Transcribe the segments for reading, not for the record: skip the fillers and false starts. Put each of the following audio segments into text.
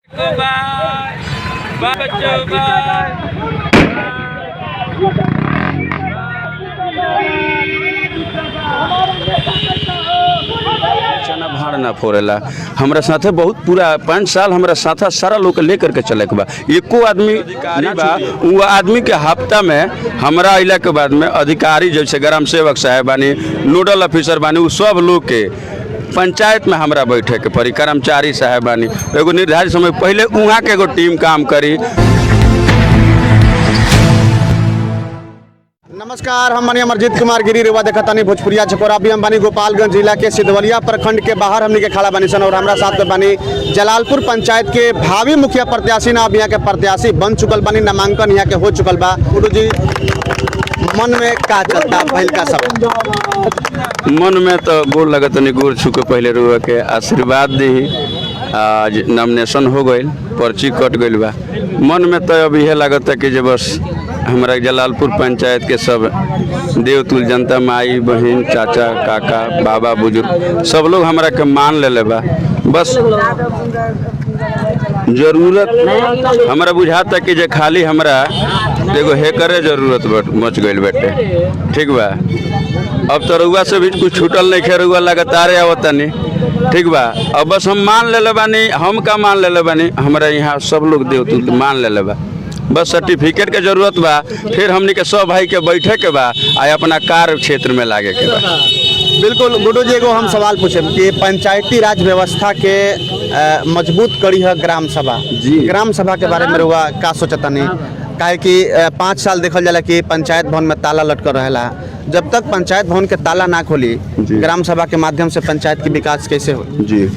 चना भाड़ ना फोड़ेला हमरा साथे बहुत पूरा 5 साल हमरा साथा सारा लोग लेकर के चले के बा। एको आदमी अधिकारी बा वो आदमी के हफ्ता में हमरा अइला के बाद में अधिकारी जैसे ग्राम सेवक साहब बानी, नोडल ऑफिसर बानी, उ सब लोग के पंचायत में हमरा बैठे के पड़ी। कर्मचारी साहब बानी एगो निर्धारित समय पहले वहाँ के एगो टीम काम करी। नमस्कार, हम माननीय अमरजीत कुमार गिरी रेवा देखतानी भोजपुरिया चकोरा। अभी हम बानी गोपालगंज जिला के सिद्धवलिया प्रखंड के बाहर हमनी के खड़ा बानी सन और हमरा साथ में बानी जलालपुर पंचायत के भावी मुखिया प्रत्याशी ना अब यहाँ के प्रत्याशी बन चुकल बानी, नामांकन यहाँ के हो चुकल बा। गुरु जी मन में का चलता पहल का सब मन में तो गोर लगत नहीं, गोर छू के पहले रुआ के आशीर्वाद दी। आज नॉमिनेशन हो गई, पर्ची कट गई बा। मन में तो अब यह लगता है कि जो बस हमारा जलालपुर पंचायत के सब देवतुल जनता, माई बहन, चाचा काका बाबा बुजुर्ग सब लोग हमारा के मान ले बा। बस जरूरत हमारा बुझाता कि जे खाली हमरा एगो हेकरे जरूरत मच गई बेटे। ठीक बा, अब तो रुआ से भी कुछ छूटल नहीं खे, रुआ लगातार आवतनी। ठीक बा, अब बस हम मान ले बानी। हम का मान ले बानी, हमारा यहाँ सब लोग देवतुल मान ले बा। बस सर्टिफिकेट के जरूरत बा, फिर हमनी के सब भाई के बैठे के बा आ अपना कार्य क्षेत्र में लागे के बा। बिल्कुल गुड्डू जी, एगो हम सवाल पूछे कि पंचायती राज व्यवस्था के मजबूत करी है ग्राम सभा जी। ग्राम सभा के बारे में रुआ का सोचतानी? काहे कि 5 साल देखल जाला कि पंचायत भवन में ताला लटकर रहेला। जब तक पंचायत भवन के ताला ना खोली, ग्राम सभा के माध्यम से पंचायत के विकास कैसे हो जी।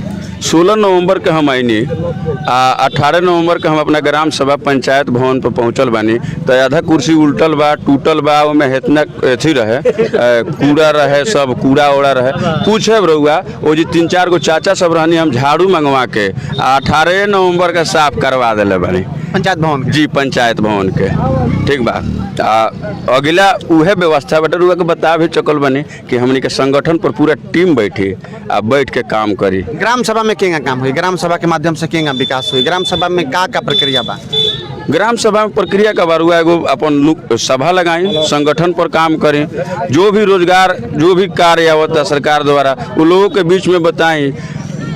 16 नवंबर के हम आईनी, 18 नवंबर के हम अपना ग्राम सभा पंचायत भवन पर पहुंचल बानी तो आधा कुर्सी उल्टल बा, टूटल बा, ओमे इतना अथी रहे, कूड़ा रहे, सब कूड़ा ओड़ा रहे। पूछे रहुआ वो जी 3-4 गो चाचा सब रहनी, हम झाड़ू मंगवा के 18 नवंबर का साफ करवा दिले बानी पंचायत भवन जी, पंचायत भवन के। ठीक बा, अगला उहे व्यवस्था बटे रुआ के बता भी चकल बनी कि हमनी के संगठन पर पूरा टीम बैठी आ बैठ के काम करी। ग्राम सभा में केंगा काम हुई, ग्राम सभा के माध्यम से केंगा विकास हुई, ग्राम सभा में का प्रक्रिया बा? ग्राम सभा में प्रक्रिया का बारुआ एगो अपन सभा लगाई, संगठन पर काम करें, जो भी रोजगार जो भी कार्य आवता सरकार द्वारा वो लोगों के बीच में बताई।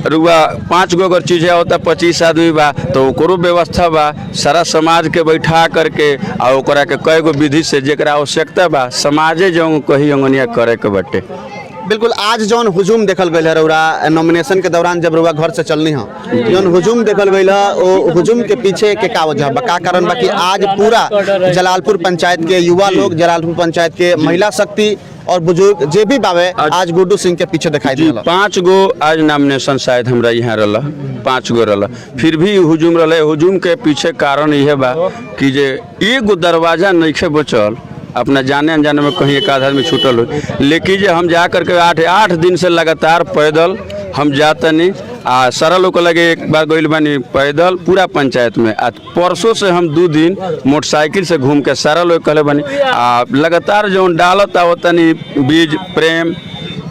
रुआ 5 गो अगर चीज़ होता 25 आदमी बा तो ओकरो व्यवस्था बा, सारा समाज के बैठा करके आ ओकरा के कई गो विधि से जेकरा आवश्यकता बा समाजे जो कही अंगनिया करे के बटे। बिल्कुल, आज जौन हुजूम देखल गई है रउरा नॉमिनेशन के दौरान जब रउरा घर से चलनी है, जौन हुजूम देखल गई है वो हुजूम के पीछे के का वजह बा, का कारण बा कि आज पूरा जलालपुर पंचायत के युवा लोग, जलालपुर पंचायत के महिला शक्ति और बुजुर्ग जे भी बावे आज गुड्डू सिंह के पीछे दिखाई दे। 5 गो आज नॉमिनेशन शायद हमरा यहाँ रहा, 5 गो रहा, फिर भी हुजूम रहा। हुजूम के पीछे कारण यह बा कि जे एगो दरवाजा नहीं बचल, अपना जाने अनजाने में कहीं एक आधा में छूटल हो, लेकिन जे हम जा करके 8 दिन से लगातार पैदल हम जातनी आ सारा लोग लगे। एक बार गइल बानी पैदल पूरा पंचायत में, आज परसों से हम 2 दिन मोटरसाइकिल से घूम के सारा लोग कहले बानी आ लगातार जो डालत आवतनी बीज प्रेम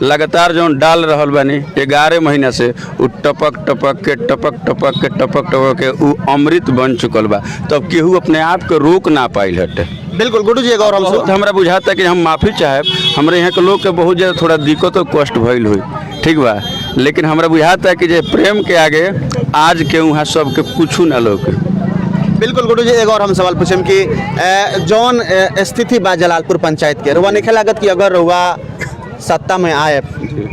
लगातार जो डाल रहल बानी 11 महीना से उ टपक टपक के उ अमृत बन चुकल बा। तब केहू अपने आप के रोक ना पाइल हटे। बिल्कुल गुड्डू जी, और हम हमरा बुझाता कि हम माफ़ी चाहे, हमारे यहाँ के लोग के बहुत ज़्यादा थोड़ा दिक्कत और कष्ट भइल हुई। ठीक बा, लेकिन हमरा बुझाता है कि जे प्रेम के आगे आज के वहाँ सबके कुछ ना लोग। बिल्कुल गुड्डू जी, एक और हम सवाल पूछें कि जौन स्थिति बा जलालपुर पंचायत के, रुआ नहीं लागत कि अगर रुआ सत्ता में आए,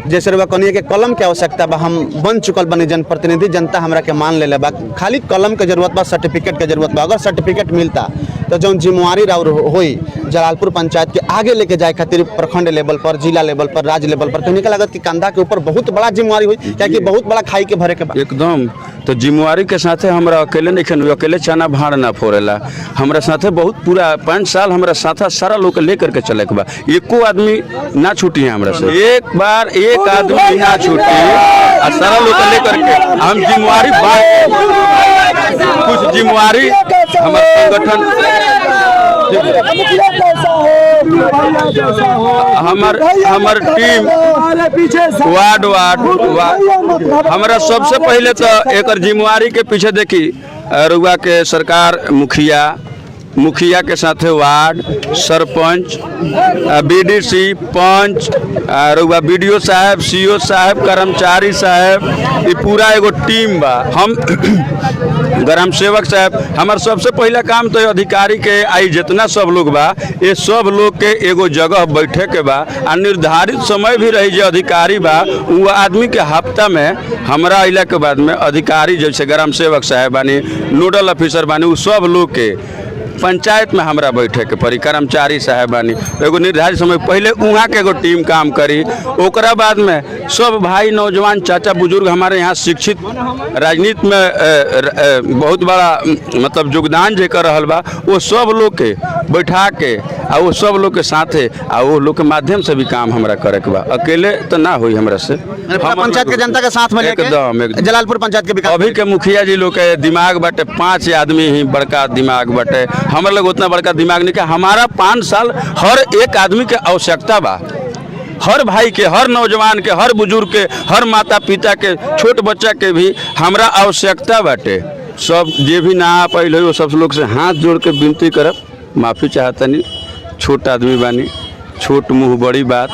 जैसे रुआ कहनी के कलम के आवश्यकता बा, हम बन चुकल बनी जनप्रतिनिधि, जनता हमरा के मान ले बा, खाली कलम के जरूरत बा, सर्टिफिकेट के जरूरत बा। अगर सर्टिफिकेट मिलता तो जो जिम्मेवारी राउर होई जलालपुर पंचायत के आगे लेके जाए खातिर प्रखंड लेवल पर, जिला लेवल पर, राज्य लेवल पर, कहने का लागत कि कंधा के ऊपर बहुत बड़ा जिम्मेवारी हुई, क्योंकि बहुत बड़ा खाई के भरे के बा। एकदम, तो जिम्मेवारी के साथे हमरा अकेले नहीं खेल, अकेले चना भाड़ ना फोड़ेला। हमरा साथे बहुत पूरा 5 साल हमरा साथा सारा लोग के लेकर के चले के बा। एको आदमी ना छूटी है हमरा से, एक बार एक आदमी ना छूटी आ सारा लोग के लेकर के हम जिम्मेवारी कुछ जिम्मेवारी हमार संगठन हमार टीम वार्ड हमारा सबसे पहले तो एक जिम्मेवारी के पीछे देखी रुआ के सरकार मुखिया के साथ वार्ड सरपंच बीडीसी पंच रुआ बीडीओ साहब सीओ साहब कर्मचारी साहब ये पूरा एगो टीम बा। हम ग्राम सेवक साहब हमार सबसे पहला काम तो अधिकारी के आई जितना सब लोग बा ये सब लोग के एगो जगह बैठे के बा आ निर्धारित समय भी रही जो अधिकारी बा वो आदमी के हफ्ता में हमारा अला के बाद में अधिकारी जैसे ग्राम सेवक साहब बानी नोडल ऑफिसर बानी वो सब लोग के पंचायत में हमरा बैठे के पड़ी कर्मचारी साहब बानी एगो निर्धारित समय पहले वहाँ के एगो टीम काम करी ओकरा बाद में सब भाई नौजवान चाचा बुजुर्ग हमारे यहाँ शिक्षित राजनीति में बहुत बड़ा मतलब योगदान जे कर रहल बा वो सब लोग के बैठा के आ वो सब लोग के साथे आ वो लोग के माध्यम से भी काम हमरा करे के बा अकेले तो ना होई हमरा से। पंचायत के जनता के साथ में एकदम जलालपुर पंचायत के विकास अभी के मुखिया जी लोग के दिमाग बाटे 5 आदमी ही बड़का दिमाग बाटे हमारे लोग उतना बड़का दिमाग नहीं। हमारा 5 साल हर एक आदमी के आवश्यकता बा हर भाई के हर नौजवान के हर बुजुर्ग के हर माता पिता के छोट बच्चा के भी हमरा आवश्यकता बाटे। सब जे भी ना आ पाइल हो सब लोग से हाथ जोड़ के विनती करब माफ़ी चाहतनी छोट आदमी बानी छोट मुँह बड़ी बात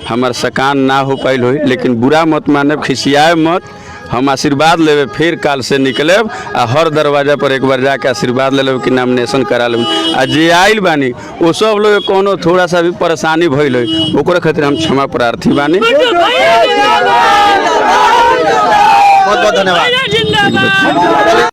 हमार सकान ना हो पाइल हो लेकिन बुरा मत माने खिसियाए मत हम आशीर्वाद लेवे फिर काल से निकलेब आ हर दरवाजा पर एक बार जाके आशीर्वाद ले लेब कि नॉमिनेशन करा लेब आ जे आइल बानी वो सब लोग कोनो थोड़ा सा भी परेशानी भइल हो ओकरा खातिर हम क्षमा प्रार्थी बानी। बहुत बहुत धन्यवाद।